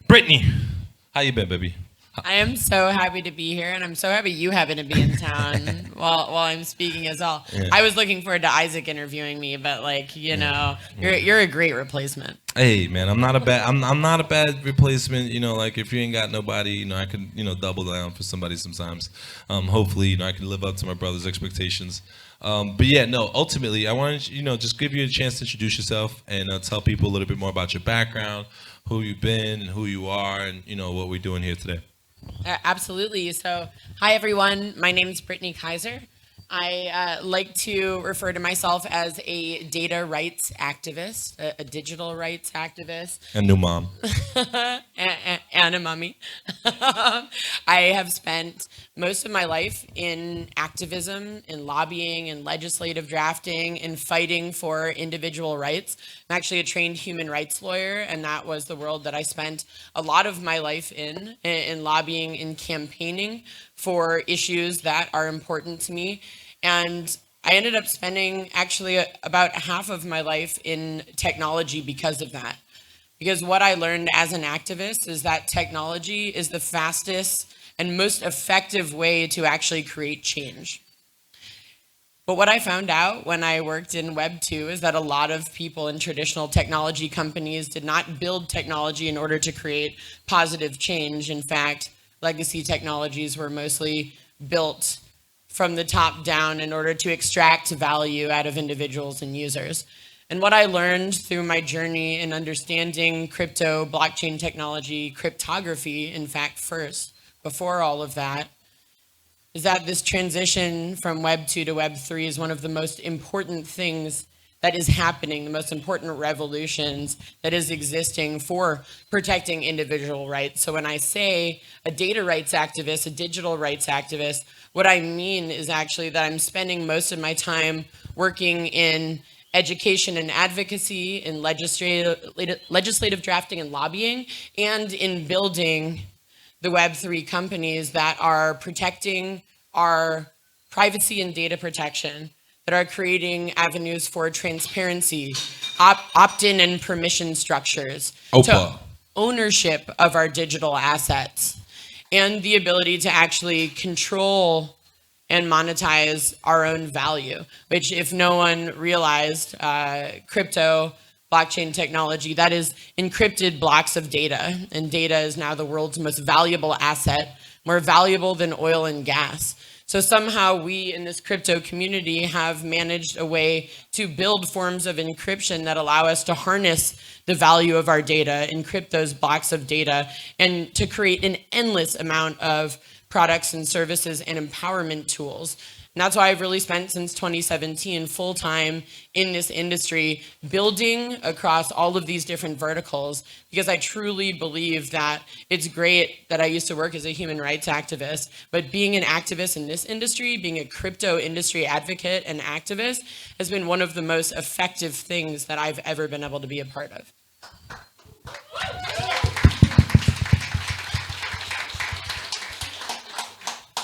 Brittany, how you been, baby? I am so happy to be here, and I'm so happy you happen to be in town while I'm speaking as well. Yeah. I was looking forward to Isaac interviewing me, but you're a great replacement. Hey, man, I'm not a bad replacement. Like if you ain't got nobody, I can double down for somebody sometimes. Hopefully, I can live up to my brother's expectations. But yeah, no. Ultimately, I wanted just give you a chance to introduce yourself and tell people a little bit more about your background, who you've been, and who you are, and what we're doing here today. Absolutely. So, hi everyone. My name is Brittany Kaiser. I like to refer to myself as a data rights activist, a digital rights activist, And new mom. and a mummy. I have spent most of my life in activism, in lobbying, in legislative drafting, in fighting for individual rights. I'm actually a trained human rights lawyer, and that was the world that I spent a lot of my life in lobbying, in campaigning for issues that are important to me. And I ended up spending actually about half of my life in technology because of that. Because what I learned as an activist is that technology is the fastest and most effective way to actually create change. But what I found out when I worked in Web 2 is that a lot of people in traditional technology companies did not build technology in order to create positive change. In fact, legacy technologies were mostly built from the top down in order to extract value out of individuals and users. And what I learned through my journey in understanding crypto, blockchain technology, cryptography, in fact, first, before all of that, is that this transition from Web 2 to Web 3 is one of the most important things that is happening, the most important revolutions that is existing for protecting individual rights. So when I say a data rights activist, a digital rights activist, what I mean is actually that I'm spending most of my time working in education and advocacy, in legislative drafting and lobbying, and in building the Web3 companies that are protecting our privacy and data protection, that are creating avenues for transparency, opt-in and permission structures, to ownership of our digital assets, and the ability to actually control and monetize our own value, which if no one realized, crypto, blockchain technology, that is encrypted blocks of data. And data is now the world's most valuable asset, more valuable than oil and gas. So somehow we in this crypto community have managed a way to build forms of encryption that allow us to harness the value of our data, encrypt those blocks of data, and to create an endless amount of products and services and empowerment tools. And that's why I've really spent since 2017 full time in this industry, building across all of these different verticals, because I truly believe that it's great that I used to work as a human rights activist, but being an activist in this industry, being a crypto industry advocate and activist, has been one of the most effective things that I've ever been able to be a part of.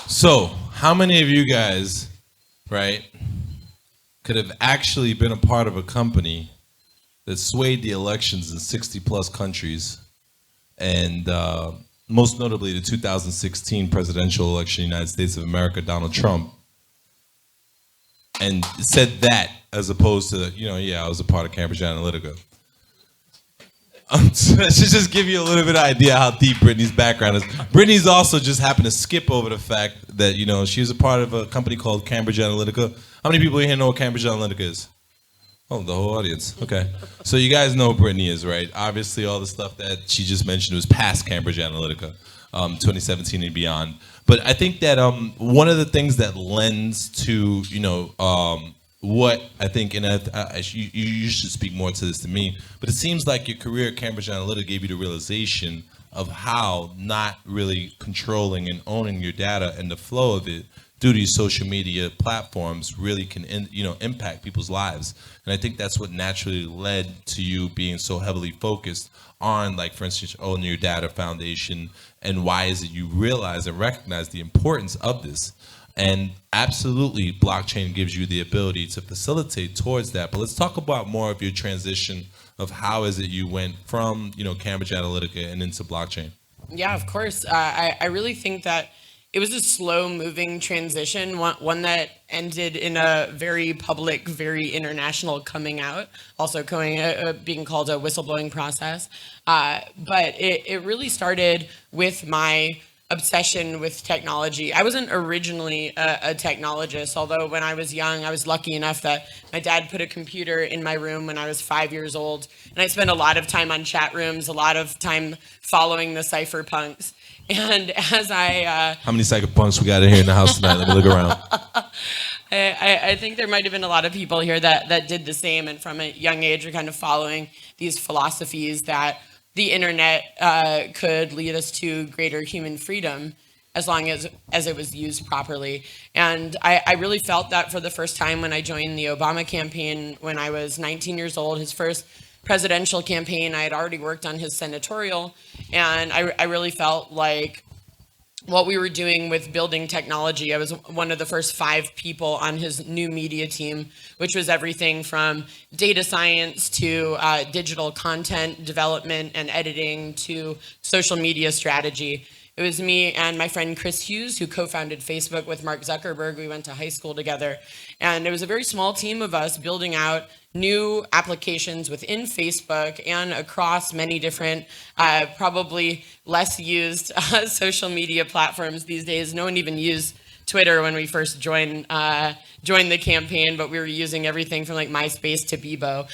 So, how many of you guys, right, could have actually been a part of a company that swayed the elections in 60 plus countries, and most notably the 2016 presidential election in the United States of America, Donald Trump, and said that as opposed to, yeah, I was a part of Cambridge Analytica. To just give you a little bit of idea how deep Brittany's background is. Brittany's also just happened to skip over the fact that, she was a part of a company called Cambridge Analytica. How many people here know what Cambridge Analytica is? Oh, the whole audience. Okay. So you guys know who Brittany is, right? Obviously, all the stuff that she just mentioned was past Cambridge Analytica, 2017 and beyond. But I think that one of the things that lends to, what I think, and you should speak more to this than me, but it seems like your career at Cambridge Analytica gave you the realization of how not really controlling and owning your data and the flow of it due to your social media platforms really can impact people's lives. And I think that's what naturally led to you being so heavily focused on, like, for instance, owning your data foundation, and why is it you realize and recognize the importance of this. And absolutely, blockchain gives you the ability to facilitate towards that. But let's talk about more of your transition of how is it you went from, Cambridge Analytica and into blockchain. Yeah, of course. I really think that it was a slow moving transition, one that ended in a very public, very international coming out, also being called a whistleblowing process. But it really started with my obsession with technology. I wasn't originally a technologist, although when I was young, I was lucky enough that my dad put a computer in my room when I was 5 years old. And I spent a lot of time on chat rooms, a lot of time following the cypherpunks. And as How many cypherpunks we got in here in the house tonight? Let me look around. I think there might have been a lot of people here that did the same, and from a young age are kind of following these philosophies that the internet could lead us to greater human freedom as long as it was used properly. And I really felt that for the first time when I joined the Obama campaign when I was 19 years old, his first presidential campaign. I had already worked on his senatorial, and I really felt like what we were doing with building technology. I was one of the first 5 people on his new media team, which was everything from data science to digital content development and editing to social media strategy. It was me and my friend Chris Hughes, who co-founded Facebook with Mark Zuckerberg. We went to high school together. And it was a very small team of us building out new applications within Facebook and across many different, probably less used social media platforms these days. No one even used Twitter when we first joined the campaign, but we were using everything from like MySpace to Bebo.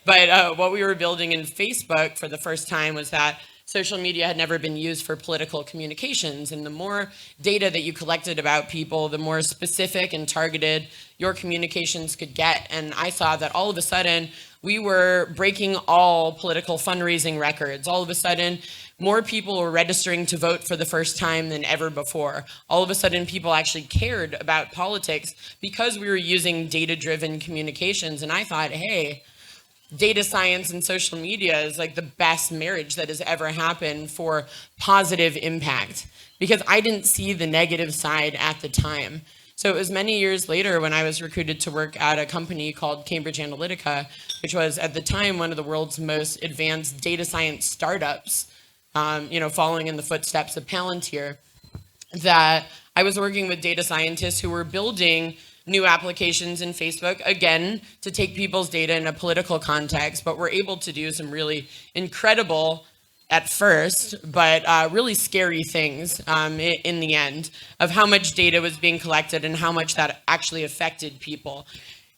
But what we were building in Facebook for the first time was that social media had never been used for political communications. And the more data that you collected about people, the more specific and targeted your communications could get. And I saw that all of a sudden we were breaking all political fundraising records. All of a sudden, more people were registering to vote for the first time than ever before. All of a sudden, people actually cared about politics because we were using data-driven communications. And I thought, hey, data science and social media is like the best marriage that has ever happened for positive impact, because I didn't see the negative side at the time. So it was many years later when I was recruited to work at a company called Cambridge Analytica, which was at the time one of the world's most advanced data science startups, following in the footsteps of Palantir, that I was working with data scientists who were building new applications in Facebook, again, to take people's data in a political context, but we're able to do some really incredible, at first, but really scary things in the end, of how much data was being collected and how much that actually affected people.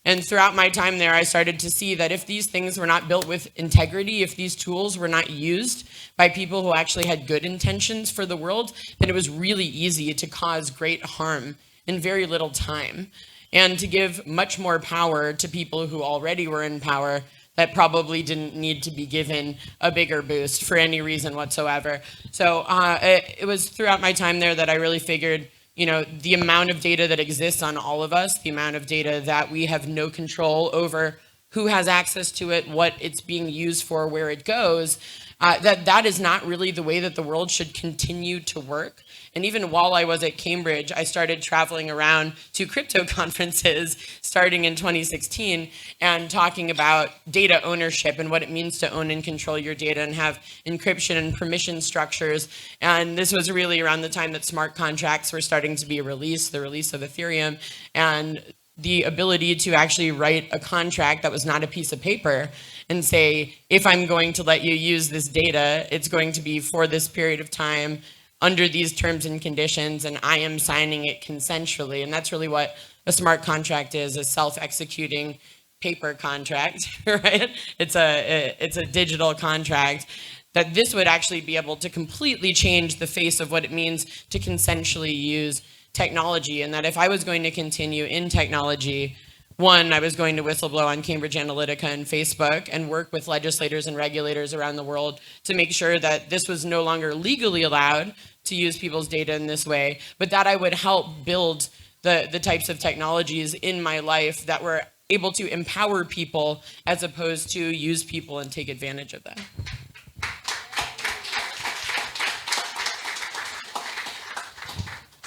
And throughout my time there, I started to see that if these things were not built with integrity, if these tools were not used by people who actually had good intentions for the world, then it was really easy to cause great harm in very little time, and to give much more power to people who already were in power that probably didn't need to be given a bigger boost for any reason whatsoever. So it was throughout my time there that I really figured, the amount of data that exists on all of us, the amount of data that we have no control over who has access to it, what it's being used for, where it goes, that is not really the way that the world should continue to work. And even while I was at Cambridge, I started traveling around to crypto conferences starting in 2016 and talking about data ownership and what it means to own and control your data and have encryption and permission structures. And this was really around the time that smart contracts were starting to be released, the release of Ethereum, and the ability to actually write a contract that was not a piece of paper and say, if I'm going to let you use this data, it's going to be for this period of time under these terms and conditions, and I am signing it consensually. And that's really what a smart contract is, a self-executing paper contract, right? It's a digital contract, that this would actually be able to completely change the face of what it means to consensually use technology. And that if I was going to continue in technology, one, I was going to whistleblow on Cambridge Analytica and Facebook and work with legislators and regulators around the world to make sure that this was no longer legally allowed to use people's data in this way, but that I would help build the types of technologies in my life that were able to empower people as opposed to use people and take advantage of them.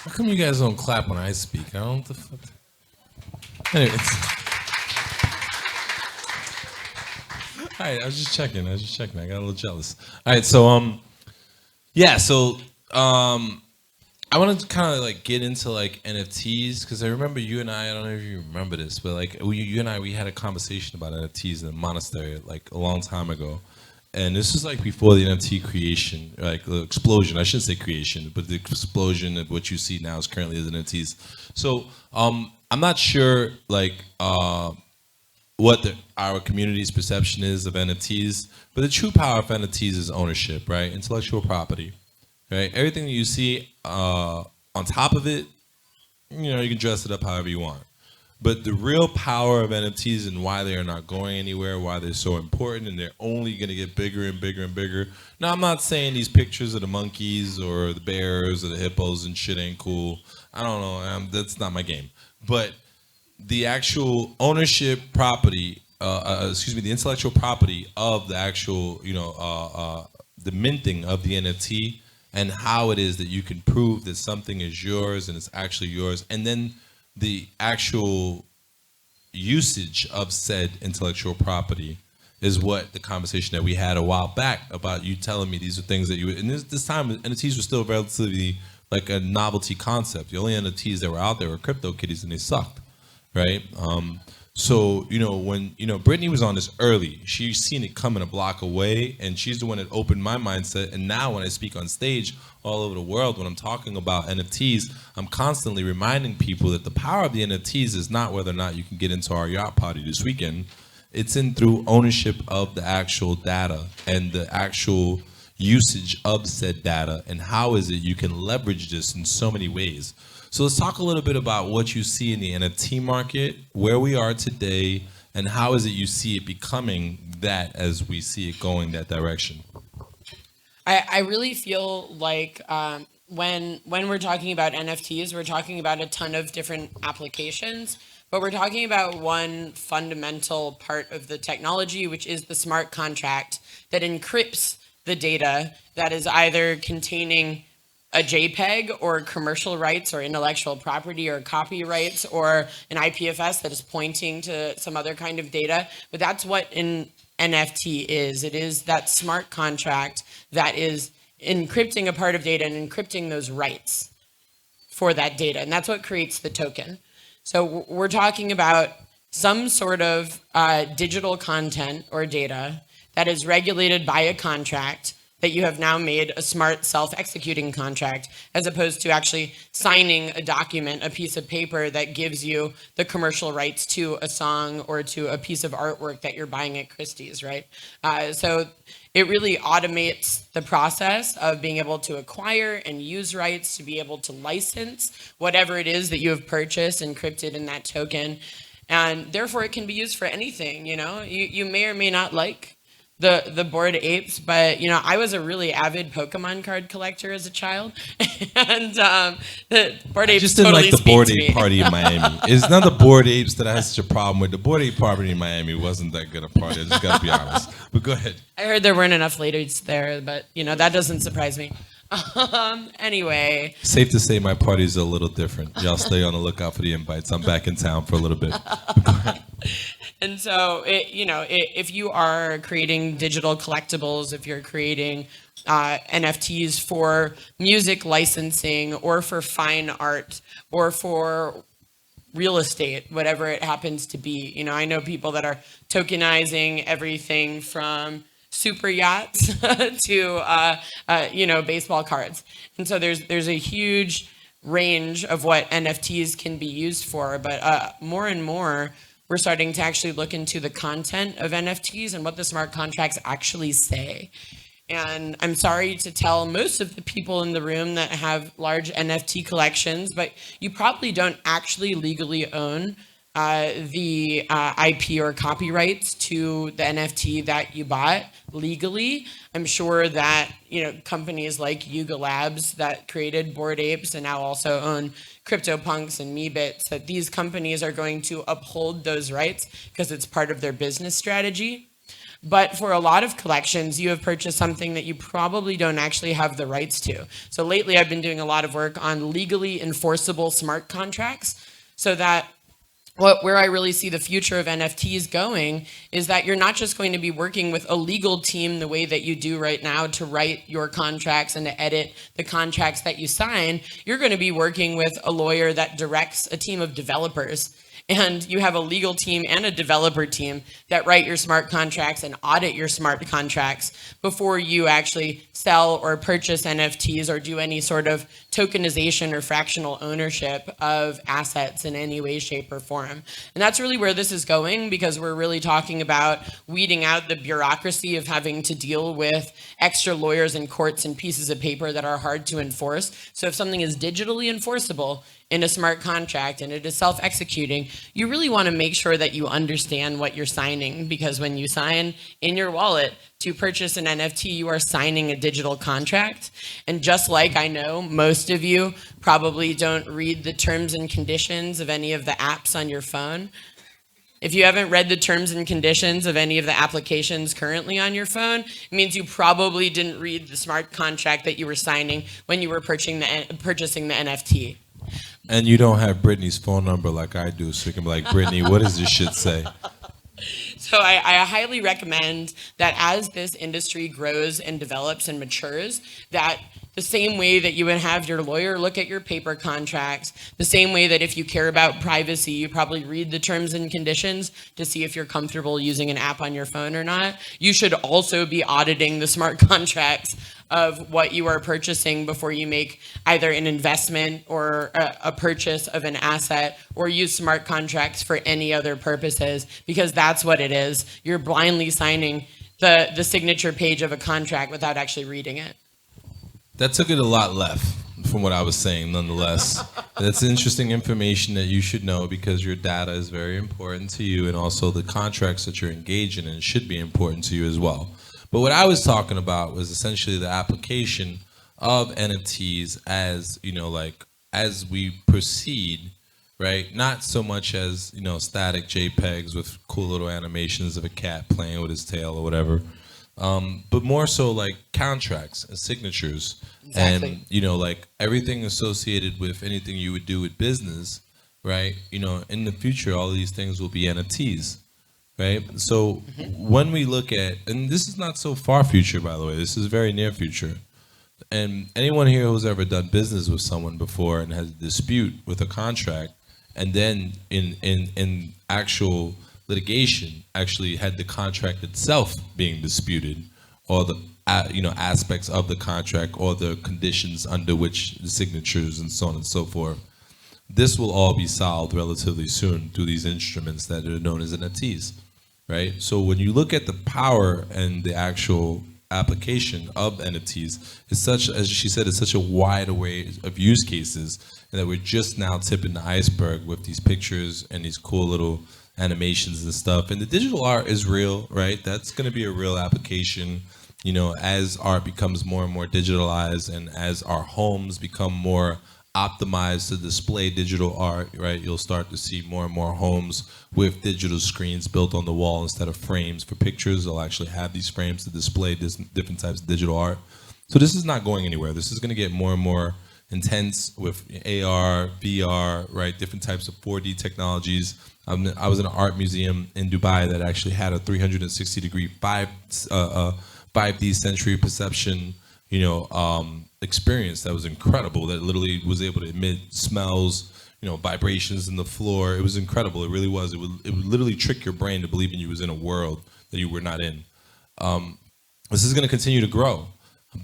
How come you guys don't clap when I speak? I don't. Anyways. All right, I was just checking. I got a little jealous. All right, so yeah, so I wanted to kind of like get into like NFTs because I remember you and I don't know if you remember this, but like you and I, we had a conversation about NFTs in the monastery like a long time ago. And this was like before the NFT creation, like the explosion. I shouldn't say creation, but the explosion of what you see now is currently as NFTs. So I'm not sure like what our community's perception is of NFTs, but the true power of NFTs is ownership, right? Intellectual property, right? Everything that you see on top of it, you know, you can dress it up however you want. But the real power of NFTs and why they are not going anywhere, why they're so important, and they're only going to get bigger and bigger and bigger. Now, I'm not saying these pictures of the monkeys or the bears or the hippos and shit ain't cool. I don't know. That's not my game. But the actual ownership property, the intellectual property of the actual, the minting of the NFT and how it is that you can prove that something is yours and it's actually yours, and then the actual usage of said intellectual property is what the conversation that we had a while back about you telling me these are things that you, and this time NFTs were still relatively like a novelty concept. The only NFTs that were out there were CryptoKitties and they sucked, right? So, when, Brittany was on this early, she's seen it coming a block away, and she's the one that opened my mindset. And now when I speak on stage all over the world, when I'm talking about NFTs, I'm constantly reminding people that the power of the NFTs is not whether or not you can get into our yacht party this weekend. It's in through ownership of the actual data and the actual usage of said data, and how is it you can leverage this in so many ways. So let's talk a little bit about what you see in the NFT market, where we are today, and how is it you see it becoming that as we see it going that direction. I really feel like when we're talking about NFTs, we're talking about a ton of different applications, but we're talking about one fundamental part of the technology, which is the smart contract that encrypts the data that is either containing a JPEG or commercial rights or intellectual property or copyrights or an IPFS that is pointing to some other kind of data. But that's what an NFT is. It is that smart contract that is encrypting a part of data and encrypting those rights for that data. And that's what creates the token. So we're talking about some sort of digital content or data that is regulated by a contract that you have now made a smart self-executing contract, as opposed to actually signing a document, a piece of paper that gives you the commercial rights to a song or to a piece of artwork that you're buying at Christie's, right? So it really automates the process of being able to acquire and use rights, to be able to license whatever it is that you have purchased encrypted in that token. And therefore it can be used for anything, you may or may not like the Bored Apes, but I was a really avid Pokemon card collector as a child, and the Bored Apes just didn't totally like the Bored speak to Ape me. party in Miami. It's not the Bored Apes that I had such a problem with. The Bored Ape party in Miami wasn't that good a party. I just gotta be honest. But go ahead. I heard there weren't enough ladies there, but that doesn't surprise me. Anyway, Safe to say my party's a little different. Y'all stay on the lookout for the invites. I'm back in town for a little bit. and so if you are creating digital collectibles, if you're creating NFTs for music licensing or for fine art or for real estate, whatever it happens to be, I know people that are tokenizing everything from super yachts to baseball cards, and so there's a huge range of what NFTs can be used for, but more and more we're starting to actually look into the content of NFTs and what the smart contracts actually say. And I'm sorry to tell most of the people in the room that have large NFT collections, but you probably don't actually legally own the IP or copyrights to the NFT that you bought legally. I'm sure that companies like Yuga Labs that created Bored Apes and now also own CryptoPunks and Meebits, that these companies are going to uphold those rights because it's part of their business strategy. But for a lot of collections, you have purchased something that you probably don't actually have the rights to. So lately, I've been doing a lot of work on legally enforceable smart contracts so that where I really see the future of NFTs going is that you're not just going to be working with a legal team the way that you do right now to write your contracts and to edit the contracts that you sign. You're going to be working with a lawyer that directs a team of developers. And you have a legal team and a developer team that write your smart contracts and audit your smart contracts before you actually sell or purchase NFTs or do any sort of tokenization or fractional ownership of assets in any way, shape, or form. And that's really where this is going, because we're really talking about weeding out the bureaucracy of having to deal with extra lawyers and courts and pieces of paper that are hard to enforce. So if something is digitally enforceable in a smart contract and it is self-executing, you really want to make sure that you understand what you're signing, because when you sign in your wallet to purchase an NFT, you are signing a digital contract. And just like I know most of you probably don't read the terms and conditions of any of the apps on your phone, if you haven't read the terms and conditions of any of the applications currently on your phone, it means you probably didn't read the smart contract that you were signing when you were purchasing the NFT. And you don't have Brittany's phone number like I do, so you can be like, Brittany, what does this shit say? So I highly recommend that as this industry grows and develops and matures, that the same way that you would have your lawyer look at your paper contracts, the same way that if you care about privacy, you probably read the terms and conditions to see if you're comfortable using an app on your phone or not, you should also be auditing the smart contracts of what you are purchasing before you make either an investment or a purchase of an asset, or use smart contracts for any other purposes, because that's what it is. You're blindly signing the signature page of a contract without actually reading it. That took it a lot left from what I was saying, nonetheless. That's interesting information that you should know, because your data is very important to you, and also the contracts that you're engaging in should be important to you as well. But what I was talking about was essentially the application of NFTs as, like as we proceed, right? Not so much as, static JPEGs with cool little animations of a cat playing with his tail or whatever, but more so like contracts and signatures. Exactly. And, like everything associated with anything you would do with business, right? In the future, all of these things will be NFTs. Right. So when we look at, and this is not so far future, by the way, this is very near future. And anyone here who's ever done business with someone before and has a dispute with a contract, and then in actual litigation actually had the contract itself being disputed, or the aspects of the contract or the conditions under which the signatures and so on and so forth, this will all be solved relatively soon through these instruments that are known as NFTs. Right? So when you look at the power and the actual application of NFTs, it's such, as she said, it's such a wide array of use cases, and that we're just now tipping the iceberg with these pictures and these cool little animations and stuff. And the digital art is real, right? That's going to be a real application, as art becomes more and more digitalized, and as our homes become more optimized to display digital art, right? You'll start to see more and more homes with digital screens built on the wall instead of frames for pictures. They'll actually have these frames to display different types of digital art. So this is not going anywhere. This is going to get more and more intense with AR, VR, right? Different types of 4D technologies. I was in an art museum in Dubai that actually had a 360-degree 5D sensory perception, experience that was incredible, that literally was able to emit smells, vibrations in the floor. It was incredible. It really was. It would literally trick your brain to believing you was in a world that you were not in. This is going to continue to grow,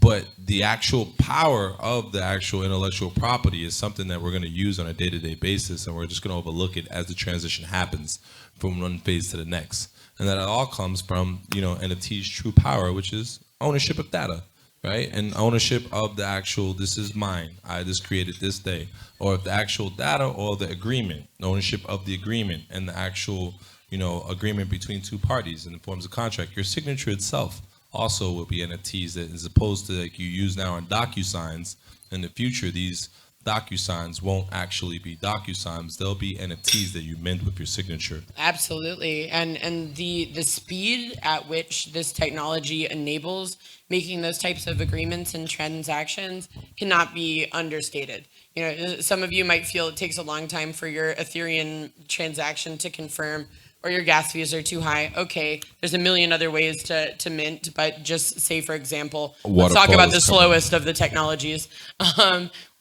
but the actual power of the actual intellectual property is something that we're going to use on a day-to-day basis, and we're just going to overlook it as the transition happens from one phase to the next. And that it all comes from, NFT's true power, which is ownership of data. Right? And ownership of the actual, this is mine, I just created this day, or the actual data or the agreement, ownership of the agreement and the actual, agreement between two parties in the forms of contract. Your signature itself also will be NFTs, that as opposed to like you use now on DocuSigns. In the future, these DocuSigns won't actually be DocuSigns. They'll be NFTs that you mint with your signature. Absolutely. And the speed at which this technology enables making those types of agreements and transactions cannot be understated. You know, some of you might feel it takes a long time for your Ethereum transaction to confirm, or your gas fees are too high. Okay, there's a million other ways to mint, but just say, for example, let's talk about the slowest of the technologies.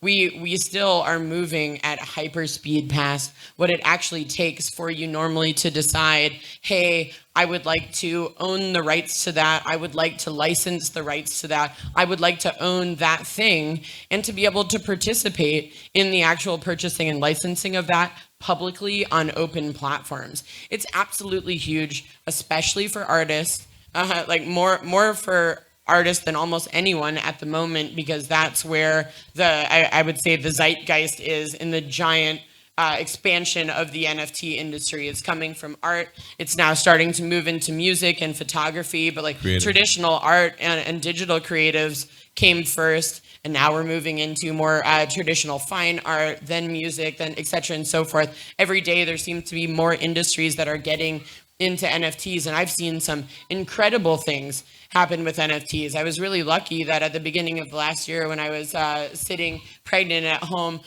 We still are moving at hyper speed past what it actually takes for you normally to decide, hey, I would like to own the rights to that. I would like to license the rights to that. I would like to own that thing, and to be able to participate in the actual purchasing and licensing of that publicly on open platforms. It's absolutely huge, especially for artists, like more for artists than almost anyone at the moment, because that's where I would say the zeitgeist is in the giant expansion of the NFT industry. It's coming from art. It's now starting to move into music and photography, but like traditional art and digital creatives came first. And now we're moving into more traditional fine art, then music, then et cetera and so forth. Every day there seems to be more industries that are getting into NFTs, and I've seen some incredible things happen with NFTs. I was really lucky that at the beginning of last year, when I was sitting pregnant at home,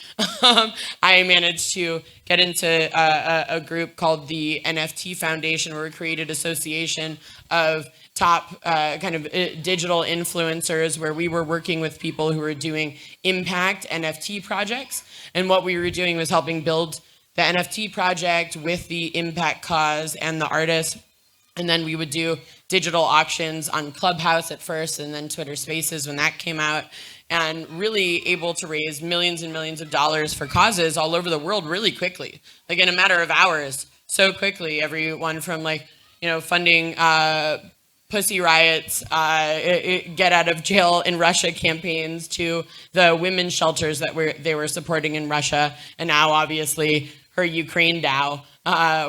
I managed to get into a group called the Nft Foundation, where we created an association of top kind of digital influencers, where we were working with people who were doing impact NFT projects. And what we were doing was helping build the NFT project with the impact cause and the artist. And then we would do digital auctions on Clubhouse at first, and then Twitter Spaces when that came out, and really able to raise millions and millions of dollars for causes all over the world really quickly, like in a matter of hours, so quickly. Everyone from like, you know, funding Pussy Riot's get out of jail in Russia campaigns, to the women's shelters that they were supporting in Russia, and now obviously her Ukraine DAO,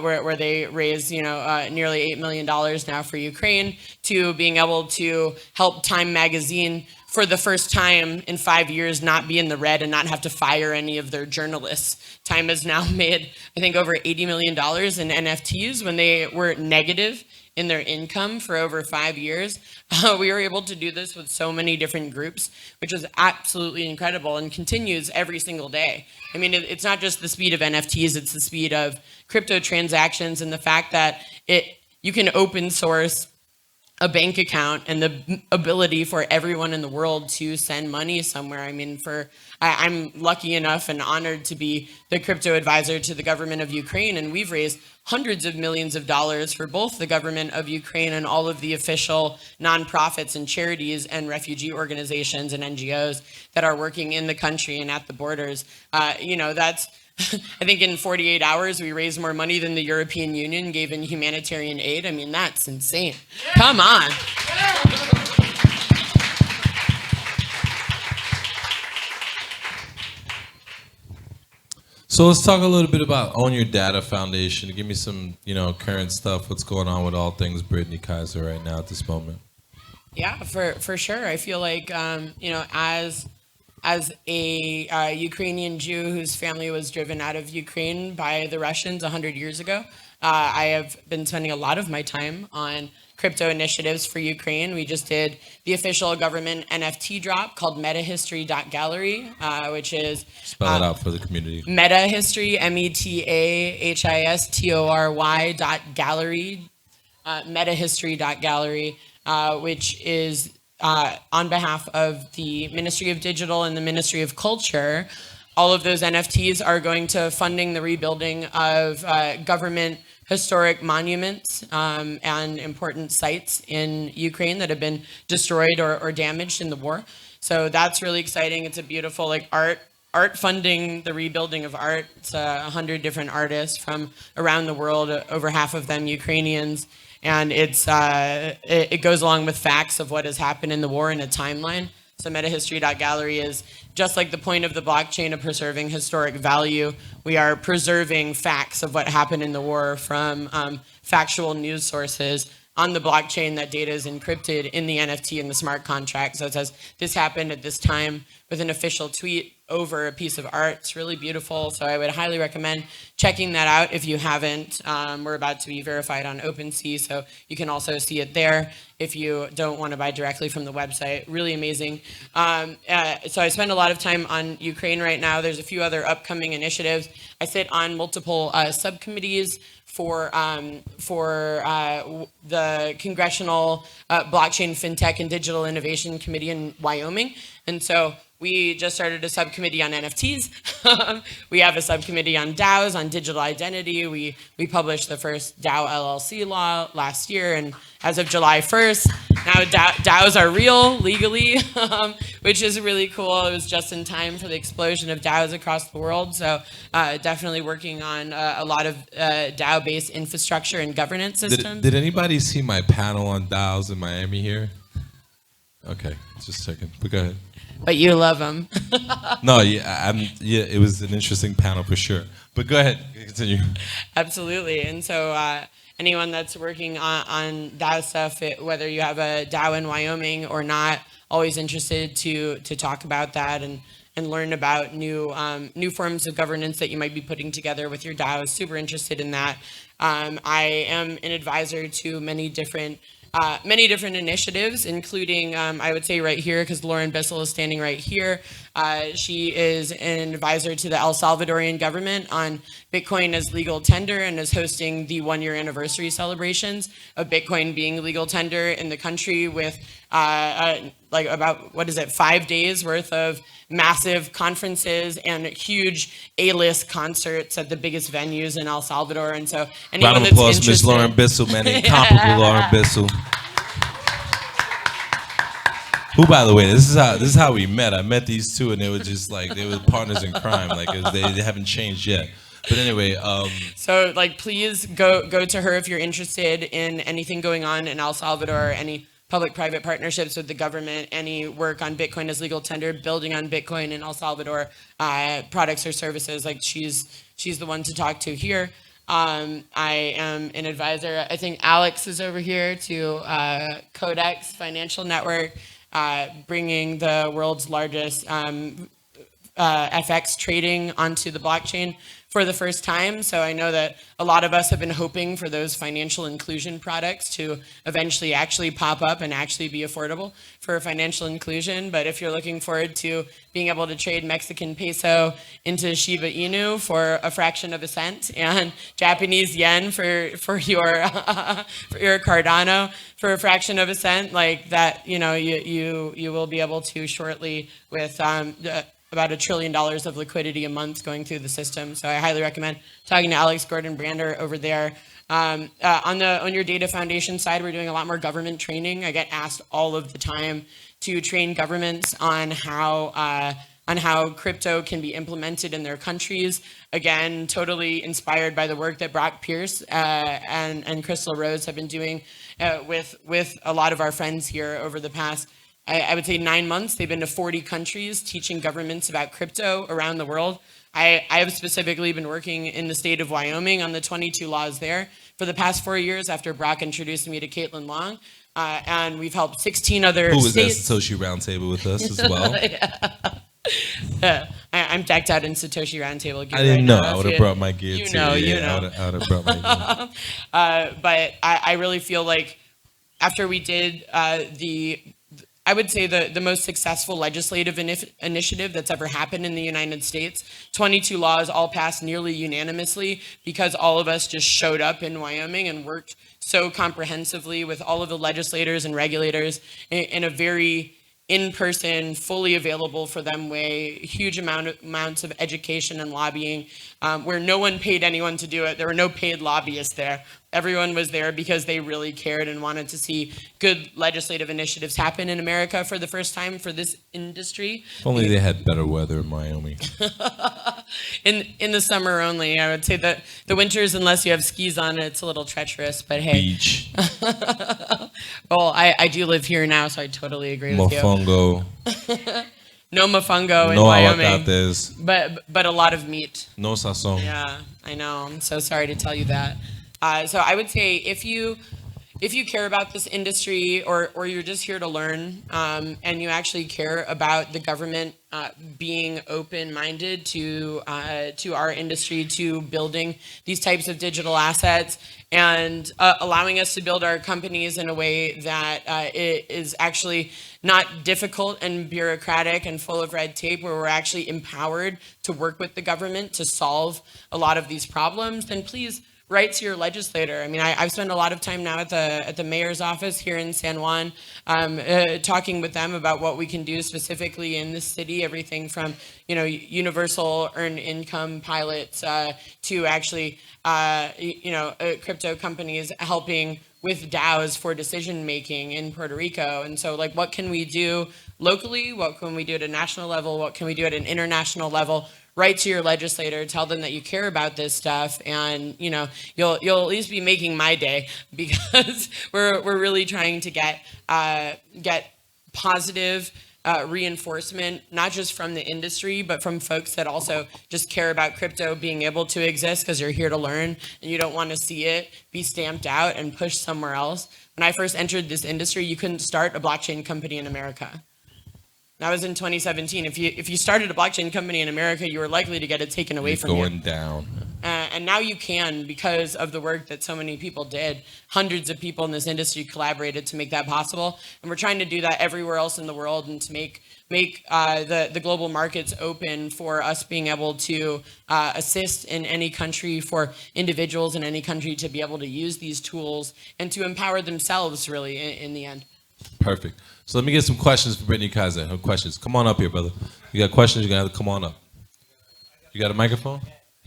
where they raised, you know, nearly $8 million now for Ukraine, to being able to help Time Magazine for the first time in 5 years not be in the red and not have to fire any of their journalists. Time has now made, I think, over $80 million in NFTs when they were negative in their income for over 5 years. We were able to do this with so many different groups, which is absolutely incredible and continues every single day. I mean, it's not just the speed of NFTs, it's the speed of crypto transactions, and the fact that you can open source a bank account and the ability for everyone in the world to send money somewhere. I mean, I'm lucky enough and honored to be the crypto advisor to the government of Ukraine, and we've raised hundreds of millions of dollars for both the government of Ukraine and all of the official nonprofits and charities and refugee organizations and NGOs that are working in the country and at the borders. You know, that's I think in 48 hours, we raised more money than the European Union gave in humanitarian aid. I mean, that's insane. Come on. So let's talk a little bit about Own Your Data Foundation. Give me some, you know, current stuff. What's going on with all things Brittany Kaiser right now at this moment? Yeah, for sure. I feel like, you know, as a Ukrainian Jew whose family was driven out of Ukraine by the Russians 100 years ago, I have been spending a lot of my time on crypto initiatives for Ukraine. We just did the official government NFT drop called metahistory.gallery, which is... Spell it out for the community. Metahistory, metahistory.gallery, metahistory.gallery, which is on behalf of the Ministry of Digital and the Ministry of Culture. All of those NFTs are going to funding the rebuilding of government historic monuments and important sites in Ukraine that have been destroyed or damaged in the war. So that's really exciting. It's a beautiful, like, art funding the rebuilding of art. It's 100 different artists from around the world, over half of them Ukrainians. And it goes along with facts of what has happened in the war in a timeline. So metahistory.gallery is just like the point of the blockchain of preserving historic value. We are preserving facts of what happened in the war from factual news sources on the blockchain. That data is encrypted in the NFT and the smart contract. So it says this happened at this time with an official tweet over a piece of art. It's really beautiful, so I would highly recommend checking that out if you haven't. We're about to be verified on OpenSea, so you can also see it there if you don't want to buy directly from the website. Really amazing. So I spend a lot of time on Ukraine right now. There's a few other upcoming initiatives. I sit on multiple subcommittees for the Congressional Blockchain, FinTech, and Digital Innovation Committee in Wyoming. And so we just started a subcommittee on NFTs. We have a subcommittee on DAOs, on digital identity. We published the first DAO LLC law last year, and as of July 1st, now DAOs are real legally, which is really cool. It was just in time for the explosion of DAOs across the world. So definitely working on a lot of DAO-based infrastructure and governance systems. Did anybody see my panel on DAOs in Miami here? Okay, just checking. But go ahead. But you love them. No, yeah, it was an interesting panel for sure. But go ahead, continue. Absolutely. And so anyone that's working on DAO stuff, whether you have a DAO in Wyoming or not, always interested to talk about that and learn about new forms of governance that you might be putting together with your DAO. Super interested in that. I am an advisor to many different initiatives, including, I would say right here, because Lauren Bissell is standing right here. She is an advisor to the El Salvadorian government on Bitcoin as legal tender and is hosting the 1-year anniversary celebrations of Bitcoin being legal tender in the country with about 5 days worth of massive conferences and huge A-list concerts at the biggest venues in El Salvador. And so anyone round of that's applause, interested, Miss Lauren Bissell, man, the incomparable Lauren Bissell. Who, by the way, this is how we met. I met these two, and they were just like they were partners in crime. Like they haven't changed yet. But anyway, so please go to her if you're interested in anything going on in El Salvador, any public-private partnerships with the government, any work on Bitcoin as legal tender, building on Bitcoin in El Salvador, products or services. Like she's the one to talk to here. I am an advisor. I think Alex is over here to Codex Financial Network, bringing the world's largest FX trading onto the blockchain for the first time. So I know that a lot of us have been hoping for those financial inclusion products to eventually actually pop up and actually be affordable for financial inclusion. But if you're looking forward to being able to trade Mexican peso into Shiba Inu for a fraction of a cent and Japanese yen for your for your Cardano for a fraction of a cent, like that, you will be able to shortly with about $1 trillion of liquidity a month going through the system. So I highly recommend talking to Alex Gordon-Brander over there. On your Data Foundation side, we're doing a lot more government training. I get asked all of the time to train governments on how crypto can be implemented in their countries. Again, totally inspired by the work that Brock Pierce and Crystal Rose have been doing with a lot of our friends here over the past, I would say 9 months. They've been to 40 countries teaching governments about crypto around the world. I have specifically been working in the state of Wyoming on the 22 laws there for the past 4 years after Brock introduced me to Caitlin Long. And we've helped 16 other who was states. at Satoshi Roundtable with us as well. I'm decked out in Satoshi Roundtable gear. I didn't right know. now. I would have brought my gear too. You know. I would have brought my gear. But I really feel like after we did I would say the most successful legislative initiative that's ever happened in the United States. 22 laws all passed nearly unanimously because all of us just showed up in Wyoming and worked so comprehensively with all of the legislators and regulators in a very in-person, fully available for them way, huge amounts of education and lobbying, where no one paid anyone to do it. There were no paid lobbyists there. Everyone was there because they really cared and wanted to see good legislative initiatives happen in America for the first time for this industry. If only they had better weather in Wyoming. In the summer only, I would say that the winters, unless you have skis on, it's a little treacherous, but hey. Beach. Well, I do live here now, so I totally agree with you. Mofongo. No mofongo in No Wyoming. aguacates. But a lot of meat. No sazon. Yeah, I know. I'm so sorry to tell you that. So I would say if you if you care about this industry, or you're just here to learn, and you actually care about the government being open-minded to our industry, to building these types of digital assets, and allowing us to build our companies in a way that it is actually not difficult and bureaucratic and full of red tape, where we're actually empowered to work with the government to solve a lot of these problems, then please write to your legislator. I mean, I've spent a lot of time now at the mayor's office here in San Juan, talking with them about what we can do specifically in this city. Everything from universal earned income pilots to actually crypto companies helping with DAOs for decision making in Puerto Rico. And so, like, what can we do locally? What can we do at a national level? What can we do at an international level? Write to your legislator, tell them that you care about this stuff, and you'll at least be making my day, because we're really trying to get positive reinforcement, not just from the industry, but from folks that also just care about crypto being able to exist, because you're here to learn and you don't want to see it be stamped out and pushed somewhere else. When I first entered this industry, you couldn't start a blockchain company in America. That was in 2017. If you started a blockchain company in America, you were likely to get it taken away from you. Going down. And now you can, because of the work that so many people did. Hundreds of people in this industry collaborated to make that possible. And we're trying to do that everywhere else in the world, and to make the global markets open for us being able to assist in any country, for individuals in any country to be able to use these tools and to empower themselves, really, in the end. Perfect. So let me get some questions for Brittany Kaiser. Her questions. Come on up here, brother. You got questions? You're going to have to come on up. You got a microphone?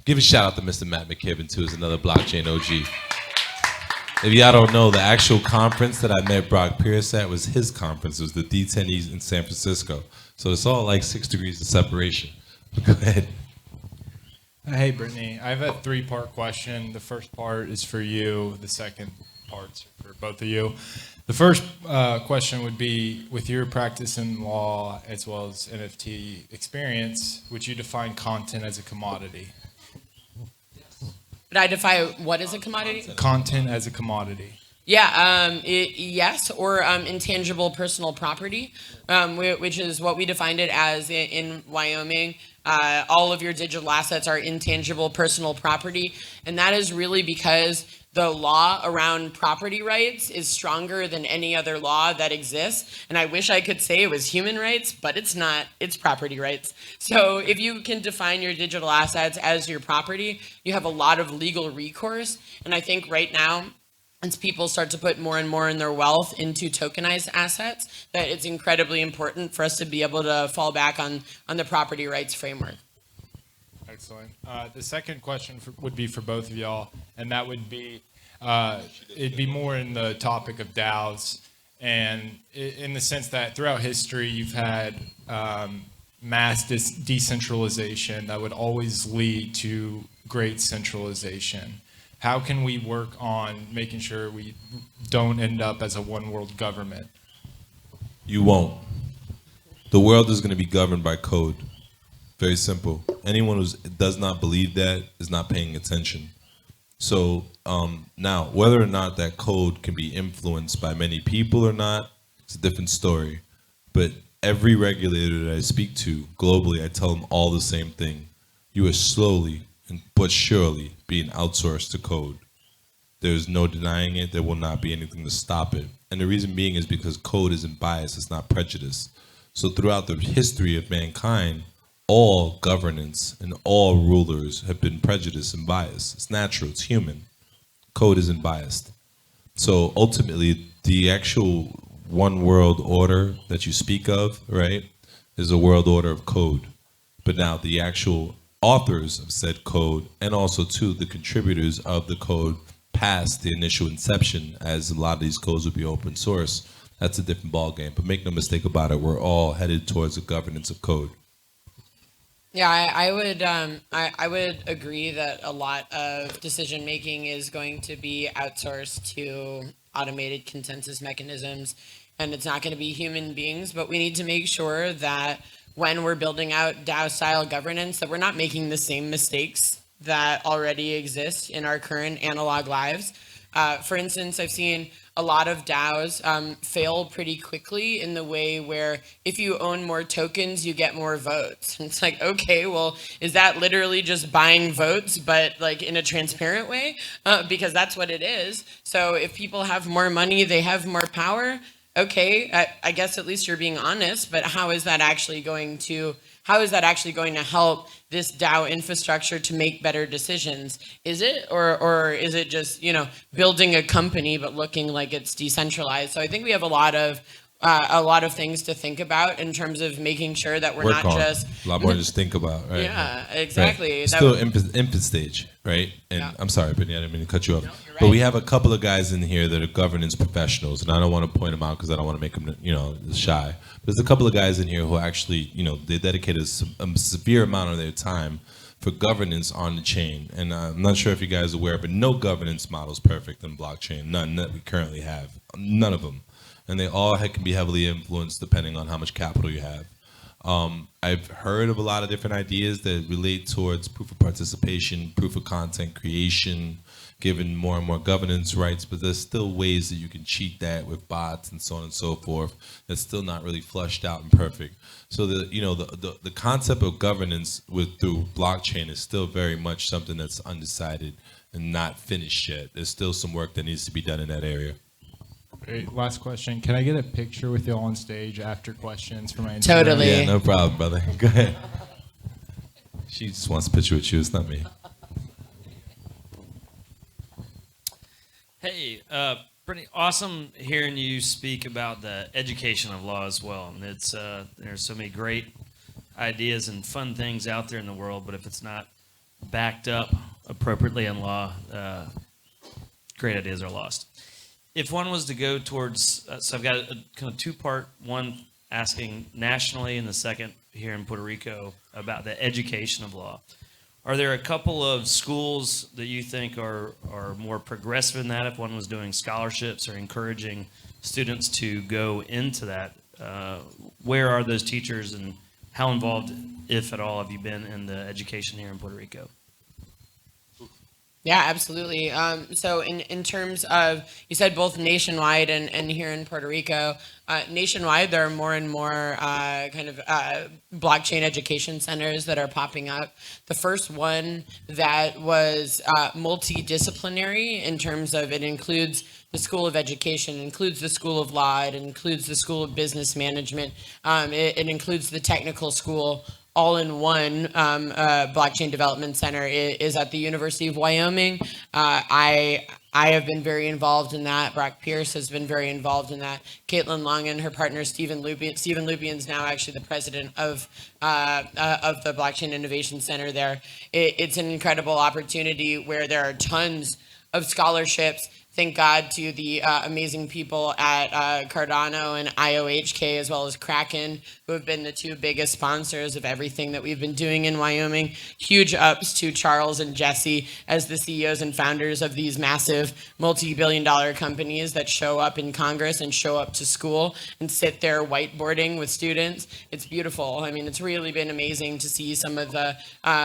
Give a shout out to Mr. Matt McKibben, too, who's another blockchain OG. If y'all don't know, the actual conference that I met Brock Pierce at was his conference. It was the D10E in San Francisco. So it's all like 6 degrees of separation. But go ahead. Hey, Brittany. I have a 3-part question. The first part is for you. The second part's for both of you. The first question would be, with your practice in law as well as NFT experience, would you define content as a commodity? Would I define what is a commodity? Content as a commodity. Yeah, yes, or intangible personal property, which is what we defined it as in Wyoming. All of your digital assets are intangible personal property, and that is really because the law around property rights is stronger than any other law that exists. And I wish I could say it was human rights, but it's not. It's property rights. So if you can define your digital assets as your property, you have a lot of legal recourse. And I think right now, as people start to put more and more in their wealth into tokenized assets, that it's incredibly important for us to be able to fall back on the property rights framework. Excellent. The second question would be for both of y'all, and that would be, it'd be more in the topic of DAOs, and in the sense that throughout history you've had mass decentralization that would always lead to great centralization. How can we work on making sure we don't end up as a one world government? You won't. The world is going to be governed by code. Very simple. Anyone who does not believe that is not paying attention. So now, whether or not that code can be influenced by many people or not, it's a different story. But every regulator that I speak to globally, I tell them all the same thing. You are slowly but surely being outsourced to code. There's no denying it. There will not be anything to stop it. And the reason being is because code isn't biased. It's not prejudice. So throughout the history of mankind, all governance and all rulers have been prejudiced and biased. It's natural. It's human. Code isn't biased. So ultimately, the actual one world order that you speak of, right, is a world order of code. But now the actual authors of said code, and also too the contributors of the code past the initial inception, as a lot of these codes will be open source, that's a different ballgame. But make no mistake about it, we're all headed towards the governance of code. Yeah, I would agree that a lot of decision making is going to be outsourced to automated consensus mechanisms, and it's not going to be human beings. But we need to make sure that when we're building out DAO style governance, that we're not making the same mistakes that already exist in our current analog lives. For instance, I've seen a lot of DAOs fail pretty quickly in the way where if you own more tokens, you get more votes. And it's like, okay, well, is that literally just buying votes, but like in a transparent way? Because that's what it is. So if people have more money, they have more power. Okay, I guess at least you're being honest, but how is that actually going to help this DAO infrastructure to make better decisions? Is it, or is it just, building a company but looking like it's decentralized? So I think we have a lot of things to think about in terms of making sure that we're not just a lot more to just think about, right? Yeah, exactly. Right. Still infant stage, right? And Yeah. I'm sorry, Brittany, I didn't mean to cut you off. No, you're But right. we have a couple of guys in here that are governance professionals, and I don't want to point them out because I don't want to make them, shy. But there's a couple of guys in here who actually, they dedicated a severe amount of their time for governance on the chain. And I'm not sure if you guys are aware, but no governance model is perfect in blockchain. None that we currently have. None of them. And they all can be heavily influenced depending on how much capital you have. I've heard of a lot of different ideas that relate towards proof of participation, proof of content creation, given more and more governance rights, but there's still ways that you can cheat that with bots and so on and so forth. That's still not really flushed out and perfect. So the concept of governance through blockchain is still very much something that's undecided and not finished yet. There's still some work that needs to be done in that area. Great. Last question. Can I get a picture with y'all on stage after questions for my Instagram? Totally. Yeah, no problem, brother. Go ahead. She just wants a picture with you. It's not me. Hey, Brittany, awesome hearing you speak about the education of law as well. And it's there's so many great ideas and fun things out there in the world, but if it's not backed up appropriately in law, great ideas are lost. If one was to go towards, so I've got a kind of two-part, one asking nationally and the second here in Puerto Rico about the education of law. Are there a couple of schools that you think are more progressive in that if one was doing scholarships or encouraging students to go into that? Where are those teachers and how involved, if at all, have you been in the education here in Puerto Rico? Yeah, absolutely. So in terms of, you said both nationwide and here in Puerto Rico, nationwide, there are more and more blockchain education centers that are popping up. The first one that was multidisciplinary in terms of it includes the School of Education, it includes the School of Law, it includes the School of Business Management, it includes the technical school. All-in-one blockchain development center is at the University of Wyoming. I have been very involved in that. Brock Pierce has been very involved in that. Caitlin Long and her partner Stephen Lubian. Stephen Lubian is now actually the president of the Blockchain Innovation Center there. It's an incredible opportunity where there are tons of scholarships. Thank God to the amazing people at Cardano and IOHK, as well as Kraken, who have been the two biggest sponsors of everything that we've been doing in Wyoming. Huge ups to Charles and Jesse as the CEOs and founders of these massive multi-billion-dollar companies that show up in Congress and show up to school and sit there whiteboarding with students. It's beautiful. I mean, it's really been amazing to see some of the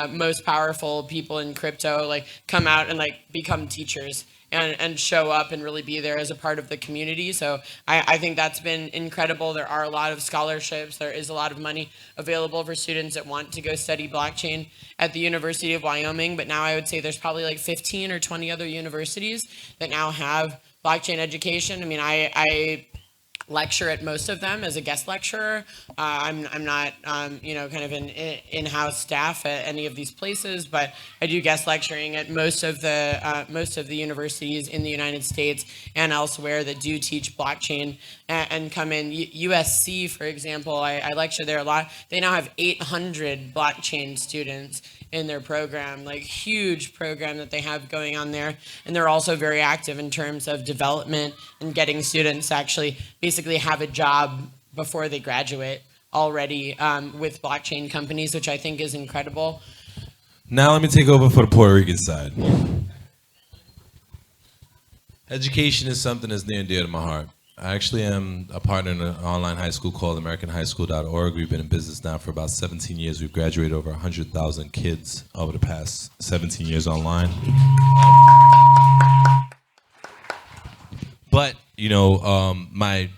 most powerful people in crypto come out and become teachers. And show up and really be there as a part of the community. So I think that's been incredible. There are a lot of scholarships. There is a lot of money available for students that want to go study blockchain at the University of Wyoming. But now I would say there's probably 15 or 20 other universities that now have blockchain education. I mean, I lecture at most of them as a guest lecturer. I'm not, kind of an in-house staff at any of these places, but I do guest lecturing at most of the universities in the United States and elsewhere that do teach blockchain and come in. USC, for example, I lecture there a lot. They now have 800 blockchain students in their program, huge program that they have going on there. And they're also very active in terms of development and getting students to actually basically have a job before they graduate already with blockchain companies, which I think is incredible. Now let me take over for the Puerto Rican side. Education is something that's near and dear to my heart. I actually am a partner in an online high school called AmericanHighSchool.org. We've been in business now for about 17 years. We've graduated over 100,000 kids over the past 17 years online. my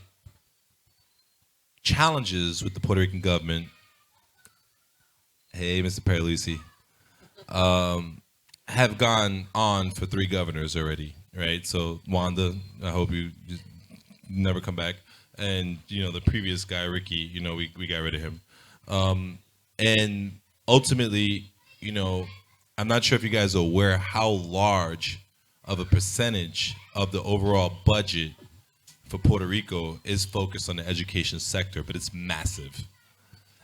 challenges with the Puerto Rican government. Hey, Mr. Paraluci. Have gone on for 3 governors already, right? So Wanda, I hope you just never come back. And the previous guy, Ricky, we got rid of him. And ultimately, I'm not sure if you guys are aware how large of a percentage of the overall budget for Puerto Rico is focused on the education sector, but it's massive.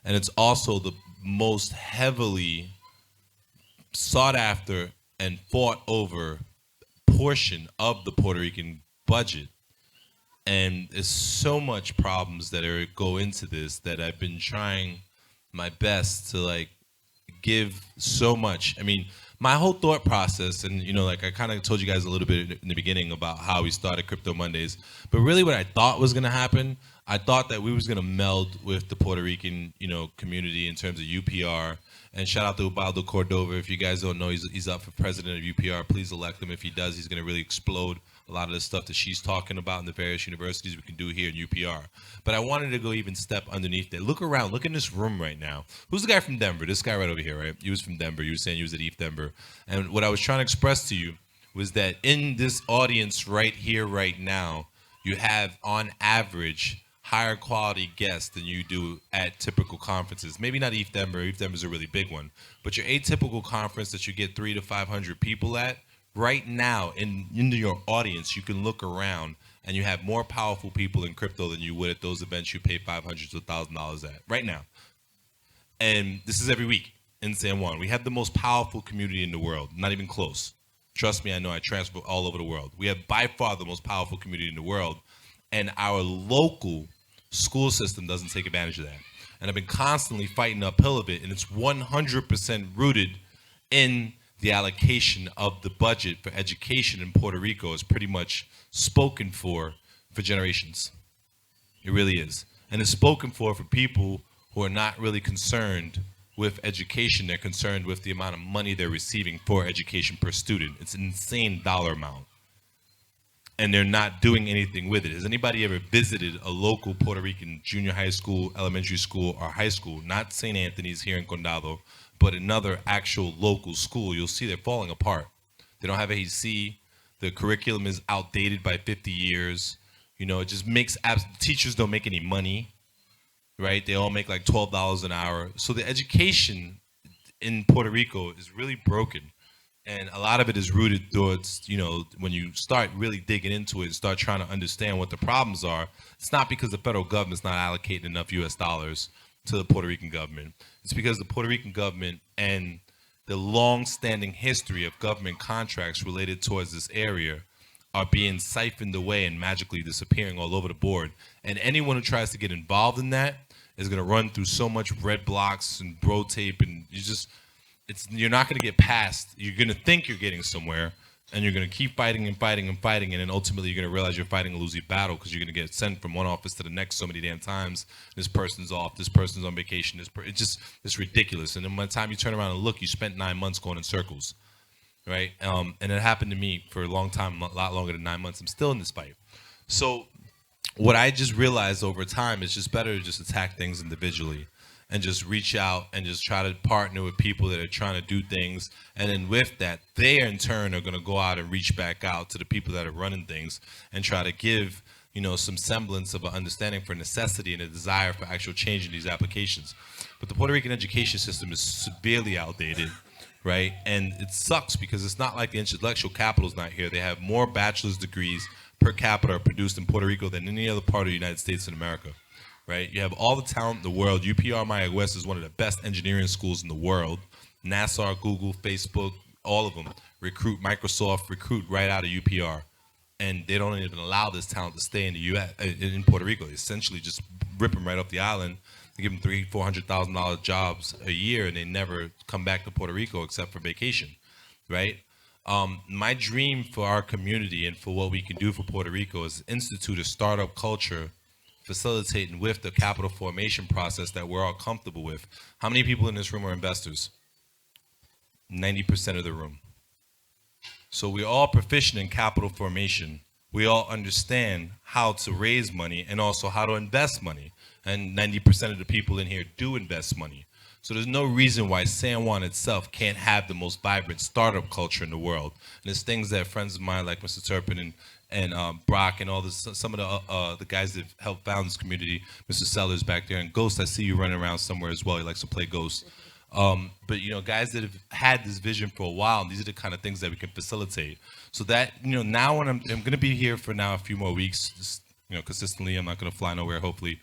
And it's also the most heavily sought after and fought over portion of the Puerto Rican budget. And there's so much problems that go into this that I've been trying my best to give so much. I mean, my whole thought process, and I kind of told you guys a little bit in the beginning about how we started Crypto Mondays, but really what I thought was going to happen, I thought that we was going to meld with the Puerto Rican, community in terms of UPR. And shout out to Ubaldo Cordova. If you guys don't know, he's up for president of UPR. Please elect him. If he does, he's going to really explode a lot of the stuff that she's talking about in the various universities we can do here in UPR. But I wanted to go even step underneath that. Look around. Look in this room right now. Who's the guy from Denver? This guy right over here, right? He was from Denver. You were saying he was at Nft Denver. And what I was trying to express to you was that in this audience right here, right now, you have, on average, higher quality guests than you do at typical conferences. Maybe not Nft Denver. Nft Denver is a really big one. But your atypical conference that you get 300 to 500 people at, right now into your audience, you can look around and you have more powerful people in crypto than you would at those events you pay $500 to $1,000 at right now. And this is every week in San Juan. We have the most powerful community in the world, not even close. Trust me, I know, I transfer all over the world. We have by far the most powerful community in the world, and our local school system doesn't take advantage of that. And I've been constantly fighting uphill of it, and it's 100% rooted in the allocation of the budget for education in Puerto Rico is pretty much spoken for generations. It really is. And it's spoken for people who are not really concerned with education. They're concerned with the amount of money they're receiving for education per student. It's an insane dollar amount. And they're not doing anything with it. Has anybody ever visited a local Puerto Rican junior high school, elementary school, or high school, not St. Anthony's here in Condado, but another actual local school? You'll see they're falling apart. They don't have AC. The curriculum is outdated by 50 years. It just makes teachers don't make any money, right? They all make like $12 an hour. So the education in Puerto Rico is really broken. And a lot of it is rooted towards, when you start really digging into it and start trying to understand what the problems are, it's not because the federal government's not allocating enough US dollars to the Puerto Rican government. It's because the Puerto Rican government and the long-standing history of government contracts related towards this area are being siphoned away and magically disappearing all over the board. And anyone who tries to get involved in that is going to run through so much red blocks and bro tape, and you're not going to get past. You're going to think you're getting somewhere, and you're going to keep fighting and fighting and fighting, and then ultimately you're going to realize you're fighting a losing battle because you're going to get sent from one office to the next so many damn times. This person's off. This person's on vacation. It's ridiculous. And then by the time you turn around and look, you spent 9 months going in circles, right? And it happened to me for a long time, a lot longer than 9 months. I'm still in this fight. So what I just realized over time is just better to just attack things individually and just reach out and just try to partner with people that are trying to do things. And then with that, they in turn are going to go out and reach back out to the people that are running things and try to give, some semblance of an understanding for necessity and a desire for actual change in these applications. But the Puerto Rican education system is severely outdated, right? And it sucks because it's not like the intellectual capital is not here. They have more bachelor's degrees per capita produced in Puerto Rico than any other part of the United States in America. Right? You have all the talent in the world. UPR Maya West is one of the best engineering schools in the world. NASA, Google, Facebook, all of them recruit, Microsoft recruit right out of UPR. And they don't even allow this talent to stay in the U.S. in Puerto Rico. They essentially just rip them right off the island. They give them $300,000-$400,000 jobs a year, and they never come back to Puerto Rico except for vacation, right? My dream for our community and for what we can do for Puerto Rico is institute a startup culture facilitating with the capital formation process that we're all comfortable with. How many people in this room are investors? 90% of the room. So we're all proficient in capital formation, we all understand how to raise money and also how to invest money. And 90% of the people in here do invest money. So there's no reason why San Juan itself can't have the most vibrant startup culture in the world. And it's things that friends of mine like Mr. Turpin and Brock and all this, some of the guys that helped found this community, Mr. Sellers back there, and Ghost, I see you running around somewhere as well. He likes to play Ghost. But guys that have had this vision for a while, and these are the kind of things that we can facilitate. So that, now when I'm going to be here for now a few more weeks, just, consistently, I'm not going to fly nowhere, hopefully.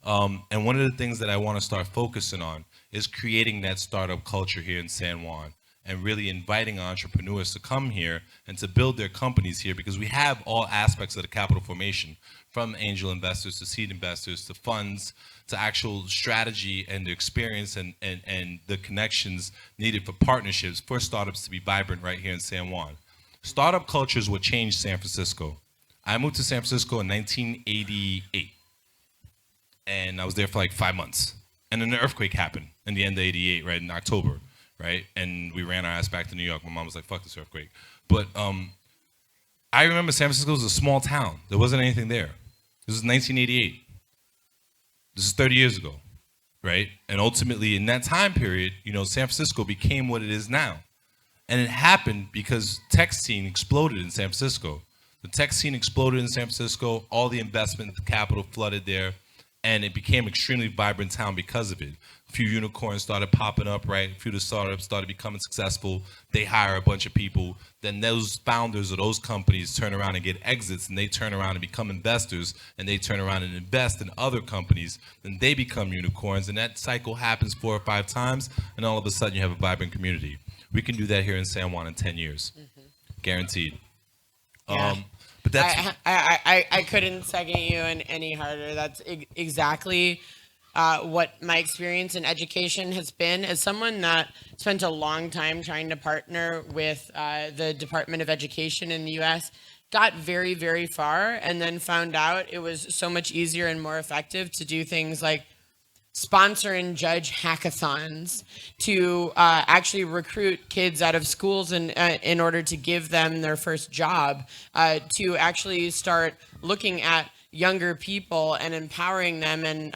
And one of the things that I want to start focusing on is creating that startup culture here in San Juan and really inviting entrepreneurs to come here and to build their companies here, because we have all aspects of the capital formation, from angel investors to seed investors to funds to actual strategy and the experience and the connections needed for partnerships for startups to be vibrant right here in San Juan. Startup culture is what changed San Francisco. I moved to San Francisco in 1988, and I was there for like 5 months. And then the earthquake happened in the end of 88, right, in October, right? And we ran our ass back to New York. My mom was like, fuck this earthquake. But I remember San Francisco was a small town. There wasn't anything there. This is 1988. This is 30 years ago, right? And ultimately, in that time period, San Francisco became what it is now. And it happened because tech scene exploded in San Francisco. The tech scene exploded in San Francisco. All the investment, the capital flooded there. And it became an extremely vibrant town because of it. A few unicorns started popping up, right? A few of the startups started becoming successful. They hire a bunch of people. Then those founders of those companies turn around and get exits, and they turn around and become investors, and they turn around and invest in other companies, and they become unicorns. And that cycle happens 4 or 5 times, and all of a sudden you have a vibrant community. We can do that here in San Juan in 10 years. Guaranteed. Yeah. But that's I couldn't second you any harder. That's exactly what my experience in education has been. As someone that spent a long time trying to partner with the Department of Education in the U.S., got very, very far, and then found out it was so much easier and more effective to do things like sponsor and judge hackathons, to actually recruit kids out of schools in order to give them their first job, to actually start looking at younger people and empowering them and,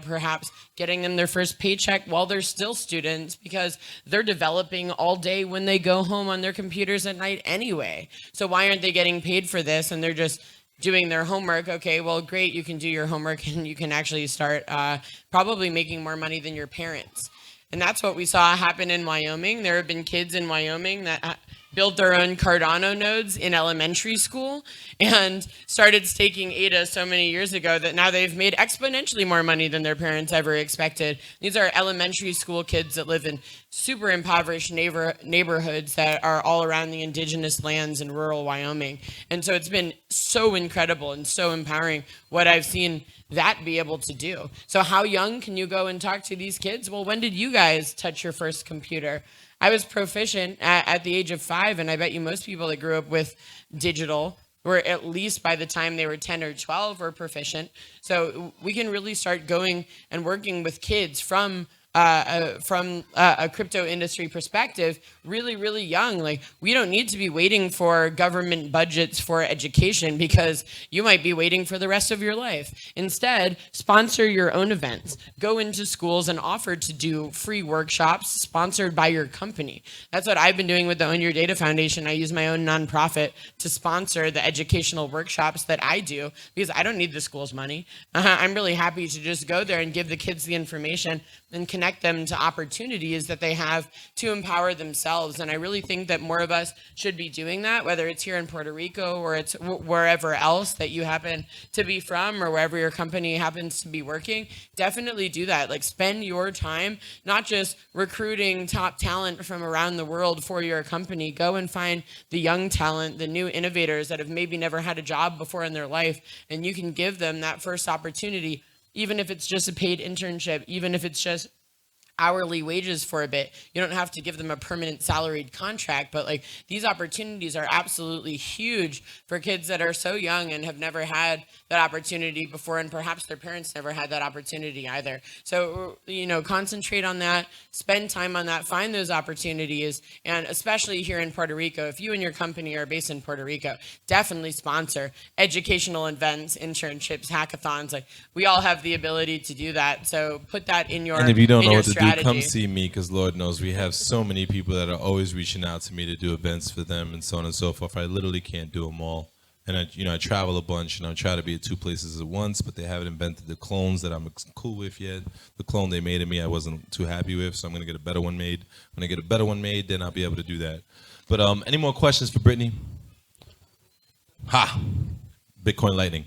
perhaps getting them their first paycheck while they're still students, because they're developing all day when they go home on their computers at night anyway. So why aren't they getting paid for this? And they're just doing their homework. Okay, well, great, you can do your homework and you can actually start probably making more money than your parents. And that's what we saw happen in Wyoming. There have been kids in Wyoming that built their own Cardano nodes in elementary school and started staking ADA so many years ago that now they've made exponentially more money than their parents ever expected. These are elementary school kids that live in super impoverished neighborhoods that are all around the indigenous lands in rural Wyoming. And so it's been so incredible and so empowering what I've seen that be able to do. So how young can you go and talk to these kids? Well, when did you guys touch your first computer? I was proficient at the age of 5, and I bet you most people that grew up with digital were, at least by the time they were 10 or 12, were proficient. So we can really start going and working with kids from a crypto industry perspective, really, really young. Like, we don't need to be waiting for government budgets for education, because you might be waiting for the rest of your life. Instead, sponsor your own events. Go into schools and offer to do free workshops sponsored by your company. That's what I've been doing with the Own Your Data Foundation. I use my own nonprofit to sponsor the educational workshops that I do, because I don't need the school's money. I'm really happy to just go there and give the kids the information and connect them to opportunities that they have to empower themselves. And I really think that more of us should be doing that, whether it's here in Puerto Rico or it's wherever else that you happen to be from, or wherever your company happens to be working. Definitely do that. Like, spend your time not just recruiting top talent from around the world for your company. Go and find the young talent, the new innovators that have maybe never had a job before in their life, and you can give them that first opportunity, even if it's just a paid internship, even if it's just hourly wages for a bit. You don't have to give them a permanent salaried contract, but like these opportunities are absolutely huge for kids that are so young and have never had that opportunity before, and perhaps their parents never had that opportunity either. So, concentrate on that, spend time on that, find those opportunities, and especially here in Puerto Rico, if you and your company are based in Puerto Rico, definitely sponsor educational events, internships, hackathons. Like we all have the ability to do that. So put that in your And if you don't know what to strategy. do, come see me, because Lord knows we have so many people that are always reaching out to me to do events for them and so on and so forth. I literally can't do them all. And I travel a bunch, and I try to be at 2 places at once, but they haven't invented the clones that I'm cool with yet. The clone they made of me I wasn't too happy with, so I'm going to get a better one made. When I get a better one made, then I'll be able to do that. But any more questions for Brittany? Ha! Bitcoin Lightning.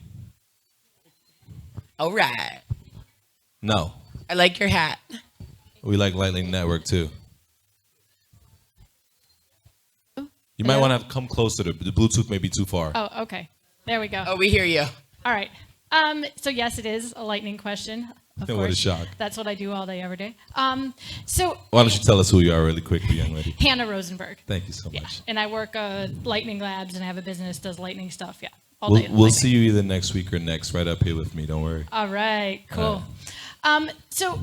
All right. No. I like your hat. We like Lightning Network, too. You might want to come closer. The Bluetooth may be too far. Oh, okay. There we go. Oh, we hear you. All right. So yes, it is a lightning question. Of course. What a shock. That's what I do all day, every day. So Why don't you tell us who you are really quickly, young lady? Hannah Rosenberg. Thank you so Yeah. much. And I work Lightning Labs and have a business does lightning stuff. Yeah. All We'll, day. we'll see you either next week or next, right up here with me. Don't worry. All right. Cool. So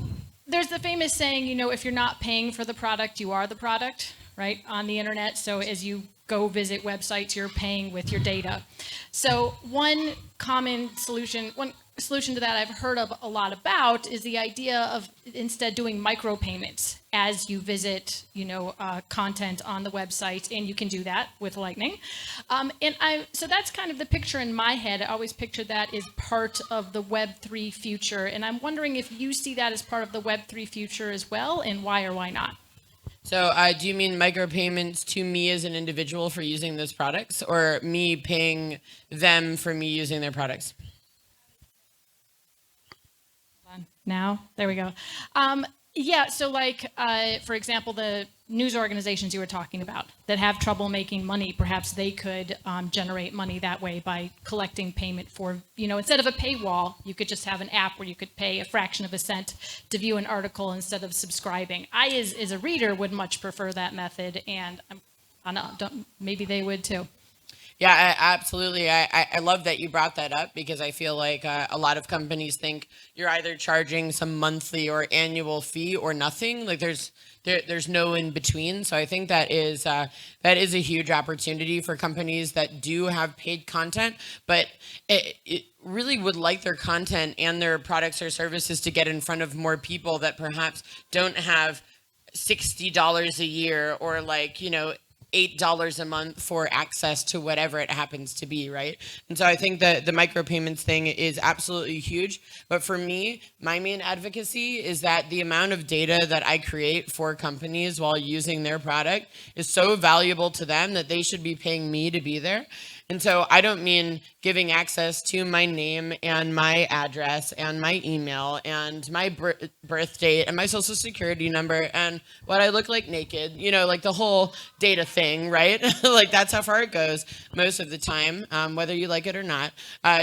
there's the famous saying, if you're not paying for the product, you are the product, right? On the internet. So as you go visit websites, you're paying with your data. So one solution to that I've heard of a lot about is the idea of instead doing micropayments as you visit, content on the website, and you can do that with Lightning. So that's kind of the picture in my head. I always pictured that as part of the Web3 future, and I'm wondering if you see that as part of the Web3 future as well, and why or why not? So do you mean micropayments to me as an individual for using those products, or me paying them for me using their products? Now, there we go. So for example, the news organizations you were talking about that have trouble making money, perhaps they could generate money that way by collecting payment for, instead of a paywall, you could just have an app where you could pay a fraction of a cent to view an article instead of subscribing. I, as a reader, would much prefer that method, and maybe they would too. Yeah, absolutely. I love that you brought that up, because I feel like a lot of companies think you're either charging some monthly or annual fee or nothing. Like there's no in between. So I think that is a huge opportunity for companies that do have paid content, but it really would like their content and their products or services to get in front of more people that perhaps don't have $60 a year or $8 a month for access to whatever it happens to be, right? And so I think that the micropayments thing is absolutely huge. But for me, my main advocacy is that the amount of data that I create for companies while using their product is so valuable to them that they should be paying me to be there. And so I don't mean giving access to my name and my address and my email and my birth date and my social security number and what I look like naked, like the whole data thing, right? Like that's how far it goes most of the time, whether you like it or not.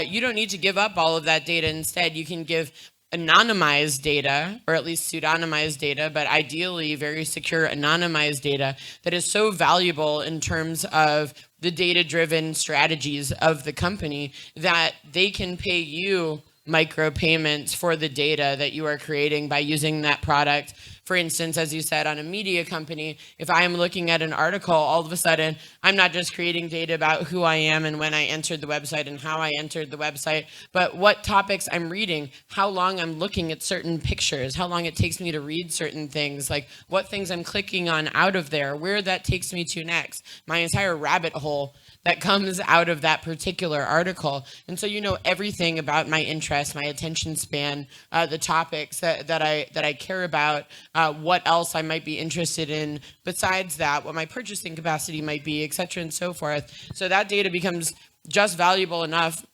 You don't need to give up all of that data. Instead, you can give anonymized data, or at least pseudonymized data, but ideally very secure anonymized data that is so valuable in terms of the data-driven strategies of the company that they can pay you micropayments for the data that you are creating by using that product. For instance, as you said, on a media company, if I am looking at an article, all of a sudden, I'm not just creating data about who I am and when I entered the website and how I entered the website, but what topics I'm reading, how long I'm looking at certain pictures, how long it takes me to read certain things, like what things I'm clicking on out of there, where that takes me to next, my entire rabbit hole that comes out of that particular article. And so you know everything about my interests, my attention span, the topics that I care about, what else I might be interested in besides that, what my purchasing capacity might be, et cetera, and so forth. So that data becomes just valuable enough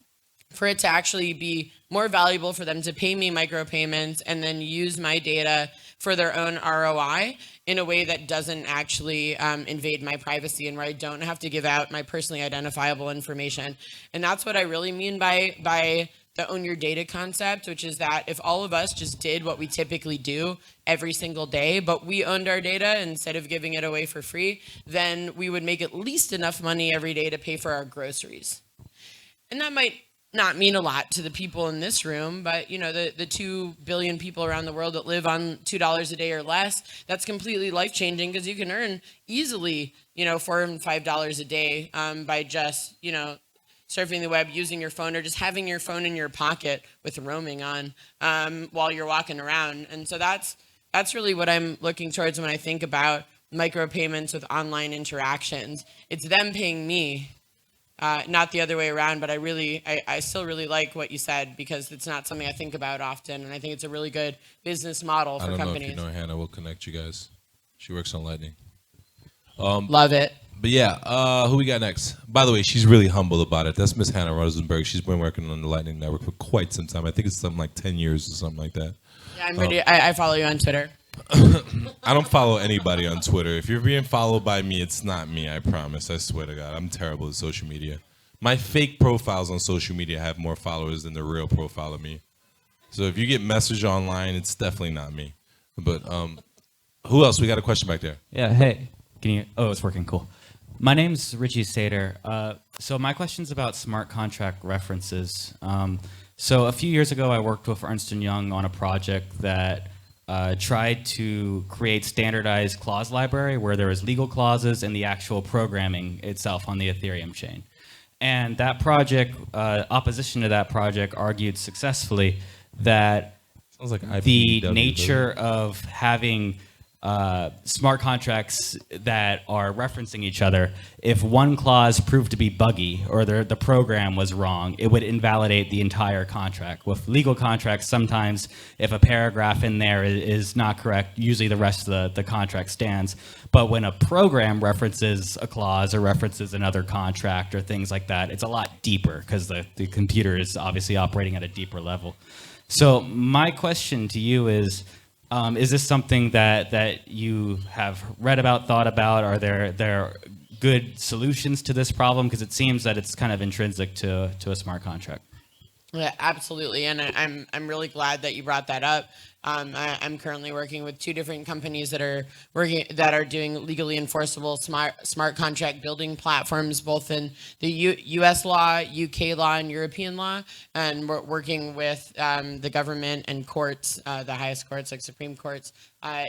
for it to actually be more valuable for them to pay me micropayments and then use my data for their own ROI in a way that doesn't actually invade my privacy and where I don't have to give out my personally identifiable information. And that's what I really mean by the own your data concept, which is that if all of us just did what we typically do every single day, but we owned our data instead of giving it away for free, then we would make at least enough money every day to pay for our groceries. And that might not mean a lot to the people in this room, but the 2 billion people around the world that live on $2 a day or less, that's completely life-changing because you can earn easily, $4 and $5 a day by just, surfing the web, using your phone, or just having your phone in your pocket with roaming on while you're walking around. And so that's really what I'm looking towards when I think about micropayments with online interactions. It's them paying me, not the other way around. But I still really like what you said because it's not something I think about often, and I think it's a really good business model for companies. I don't know if you know Hannah. We'll connect you guys. She works on Lightning. Love it. But yeah, who we got next? By the way, she's really humble about it. That's Miss Hannah Rosenberg. She's been working on the Lightning Network for quite some time. I think it's something like 10 years or something like that. Yeah, I follow you on Twitter. I don't follow anybody on Twitter. If you're being followed by me, it's not me, I promise. I swear to God. I'm terrible at social media. My fake profiles on social media have more followers than the real profile of me. So if you get message online, it's definitely not me. But who else? We got a question back there. Yeah, hey. Can you? Oh, it's working. Cool. My name's Richie Sater. So my question's about smart contract references. So a few years ago, I worked with Ernst & Young on a project that tried to create standardized clause library where there was legal clauses and the actual programming itself on the Ethereum chain. And that project, opposition to that project, argued successfully that Sounds like the nature of having smart contracts that are referencing each other, if one clause proved to be buggy or the program was wrong, it would invalidate the entire contract. With legal contracts, sometimes if a paragraph in there is not correct, usually the rest of the contract stands. But when a program references a clause or references another contract or things like that, it's a lot deeper because the computer is obviously operating at a deeper level. So my question to you is this something that you have read about, thought about? Are there good solutions to this problem? Because it seems that it's kind of intrinsic to a smart contract. Yeah, absolutely, and I'm really glad that you brought that up. I'm currently working with 2 different companies that are doing legally enforceable smart contract building platforms, both in the U.S. law, UK law, and European law, and we're working with the government and courts, the highest courts like Supreme Courts,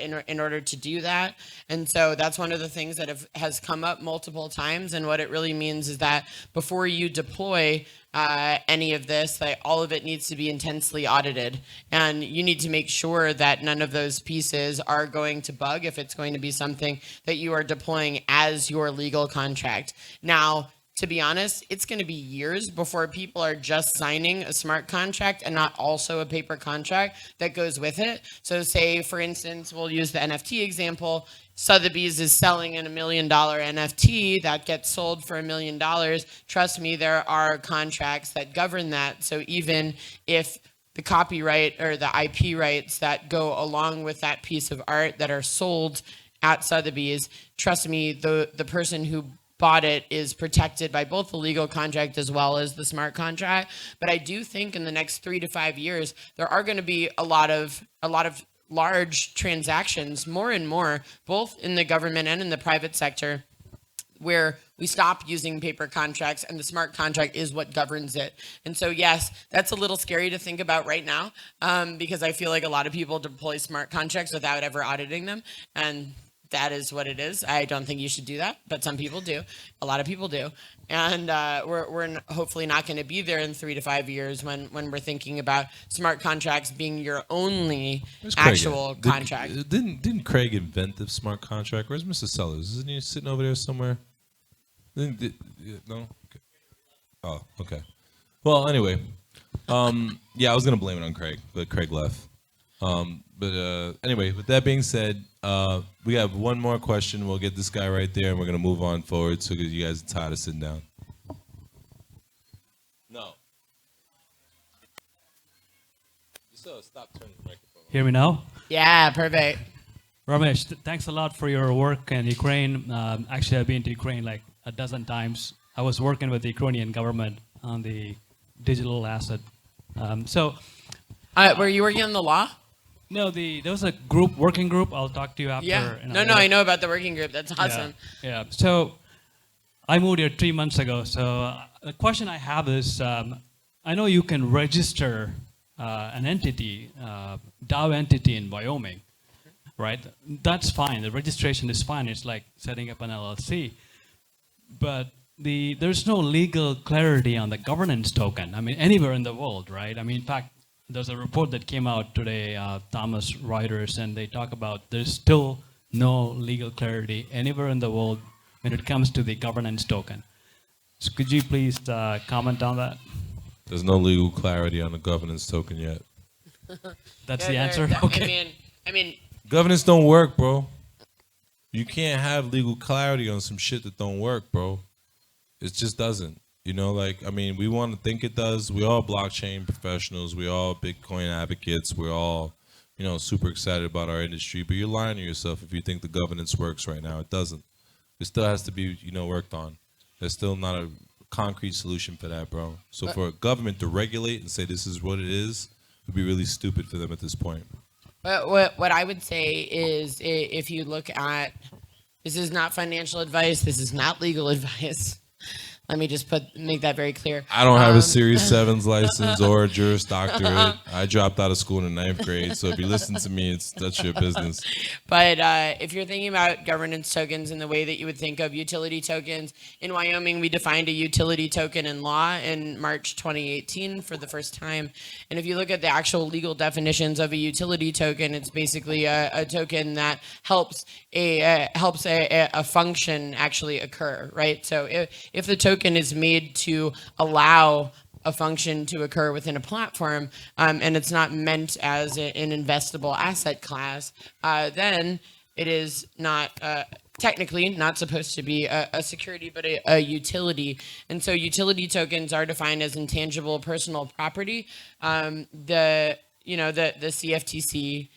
in order to do that. And so that's one of the things that has come up multiple times. And what it really means is that before you deploy any of this, all of it needs to be intensely audited, and you need to make sure that none of those pieces are going to bug if it's going to be something that you are deploying as your legal contract. Now, to be honest, it's going to be years before people are just signing a smart contract and not also a paper contract that goes with it. So say, for instance, we'll use the NFT example. Sotheby's is selling an $1 million NFT that gets sold for $1 million. Trust me, there are contracts that govern that. So even if the copyright or the IP rights that go along with that piece of art that are sold at Sotheby's, trust me, the person who bought it is protected by both the legal contract as well as the smart contract. But I do think in the next 3 to 5 years, there are going to be a lot of large transactions, more and more, both in the government and in the private sector, where we stop using paper contracts and the smart contract is what governs it. And so, yes, that's a little scary to think about right now, because I feel like a lot of people deploy smart contracts without ever auditing them. And that is what it is. I don't think you should do that, but some people do. A lot of people do. And we're hopefully not going to be there in 3 to 5 years when we're thinking about smart contracts being your only actual contract. Didn't Craig invent the smart contract? Where's Mr. Sellers? Isn't he sitting over there somewhere? No? Okay. Oh, okay. Well, anyway. Yeah, I was going to blame it on Craig, but Craig left. But anyway, with that being said, we have one more question. We'll get this guy right there, and we're going to move on forward so because you guys are tired of sitting down. No. Just stop turning the microphone on. Hear me now? Yeah, perfect. Ramesh, thanks a lot for your work in Ukraine. Actually, I've been to Ukraine like a dozen times. I was working with the Ukrainian government on the digital asset So Were you working on the law? no, there was a working group. I'll talk to you after. Yeah. in a No, minute. I know about the working group. That's awesome. Yeah. So I moved here 3 months ago. So the question I have is, I know you can register an entity, DAO entity in Wyoming, right? That's fine. The registration is fine. It's like setting up an LLC. But there's no legal clarity on the governance token. I mean, anywhere in the world, right? I mean, in fact, there's a report that came out today, Thomas Reuters, and they talk about there's still no legal clarity anywhere in the world when it comes to the governance token. So could you please comment on that? There's no legal clarity on the governance token yet. That's Yeah, the answer? there- Okay. I mean, Governance don't work, bro. You can't have legal clarity on some shit that don't work, bro. It just doesn't. You know, like, I mean, we want to think it does. We all blockchain professionals. We all Bitcoin advocates. We're all, you know, super excited about our industry. But you're lying to yourself if you think the governance works right now. It doesn't. It still has to be, you know, worked on. There's still not a concrete solution for that, bro. So for a government to regulate and say this is what it is would be really stupid for them at this point. what I would say is if you look at, this is not financial advice, this is not legal advice. Let me just make that very clear. I don't have a Series 7's license or a Juris Doctorate. I dropped out of school in the 9th grade. So if you listen to me, that's your business. But if you're thinking about governance tokens in the way that you would think of utility tokens, in Wyoming, we defined a utility token in law in March 2018 for the first time. And if you look at the actual legal definitions of a utility token, it's basically a token that helps a function actually occur, right? So if the token is made to allow a function to occur within a platform, and it's not meant as an investable asset class, then it is not technically not supposed to be a security, but a utility. And so utility tokens are defined as intangible personal property. The CFTC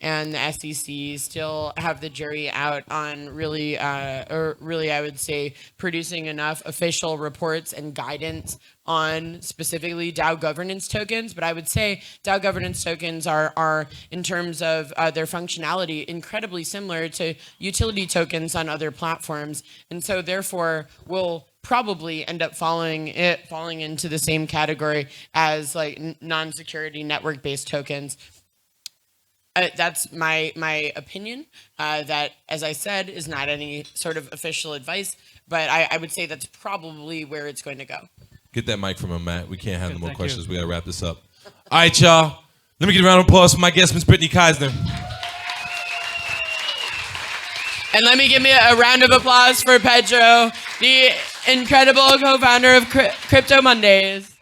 and the SEC still have the jury out on really, I would say, producing enough official reports and guidance on specifically DAO governance tokens. But I would say DAO governance tokens are in terms of their functionality, incredibly similar to utility tokens on other platforms. And so therefore will probably end up falling into the same category as like non-security network-based tokens. That's my opinion. That, as I said, is not any sort of official advice, but I would say that's probably where it's going to go. Get that mic from him, Matt. We can't handle more thank questions. you. We got to wrap this up. All right, y'all. Let me get a round of applause for my guest, Ms. Brittany Kaiser. And let me give me a round of applause for Pedro, the incredible co-founder of Crypto Mondays.